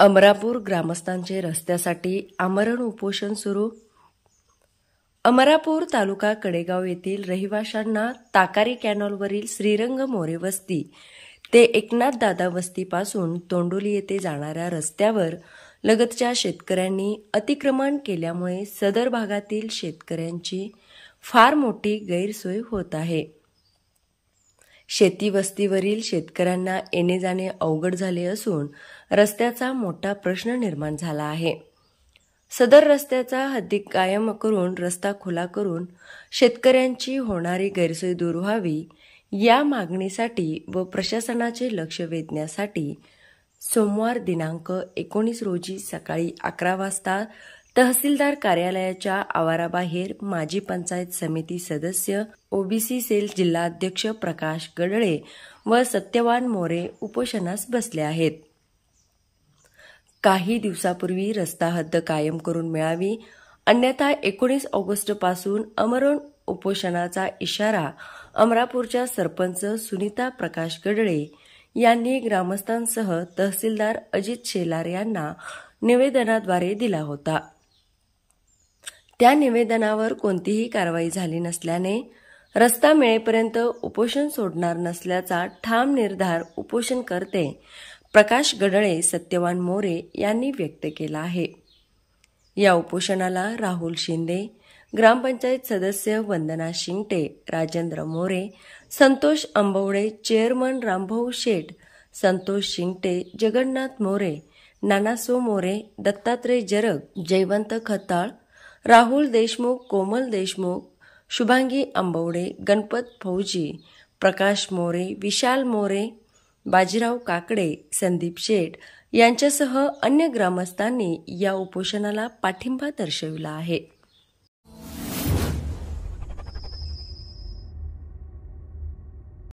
अमरापूर ग्रामस्थांचे रस्त्यासाठी आमरण उपोषण सुरू. अमरापूर तालुका कडेगाव येथील रहिवाशांना ताकारी कॅनॉलवरील श्रीरंग मोरे वस्ती ते एकनाथ दादा वस्तीपासून तोंडोली येथे जाणाऱ्या रस्त्यावर लगतच्या शेतकऱ्यांनी अतिक्रमण केल्यामुळे सदर भागातील शेतकऱ्यांची फार मोठी गैरसोय होत आहे. शेती वस्तीवरील शेतकऱ्यांना येणे जाणे अवघड झाले असून रस्त्याचा मोठा प्रश्न निर्माण झाला आहे. सदर रस्त्याचा हद्दी कायम करून रस्ता खुला करून शेतकऱ्यांची होणारी गैरसोय दूर व्हावी या मागणीसाठी व प्रशासनाचे लक्ष वेधण्यासाठी सोमवार दिनांक 19 रोजी सकाळी 11 वाजता तहसीलदार कार्यालयाच्या आवाराबाहेर माजी पंचायत समिती सदस्य ओबीसी सेल जिल्हाध्यक्ष प्रकाश गडळे व सत्यवान मोरे उपोषणास बसले आहेत. काही दिवसापूर्वी रस्ता हद्द कायम करून मिळावी अन्यथा 19 ऑगस्टपासून आमरण उपोषणाचा इशारा अमरापूरच्या सरपंच सुनीता प्रकाश गडळे यांनी ग्रामस्थांसह तहसीलदार अजित शेलार यांना निवेदनाद्वारे दिला होता. त्या निवेदनावर कोणतीही कारवाई झाली नसल्याने रस्ता मिळेपर्यंत उपोषण सोडणार नसल्याचा ठाम निर्धार उपोषणकर्ते प्रकाश गडळे सत्यवान मोरे यांनी व्यक्त केला आहे. या उपोषणाला राहुल शिंदे, ग्रामपंचायत सदस्य वंदना शिंगटे, राजेंद्र मोरे, संतोष अंबवडे, चेअरमन रामभाऊ शेठ, संतोष शिंगटे, जगन्नाथ मोरे, नानासो मोरे, दत्तात्रय जरग, जयवंत खताळ, राहुल देशमुख, कोमल देशमुख, शुभांगी अंबवडे, गणपत फौजी, प्रकाश मोरे, विशाल मोरे, बाजीराव काकडे, संदीप शेठ यांच्यासह अन्य ग्रामस्थांनी या उपोषणाला पाठिंबा दर्शविला आहे.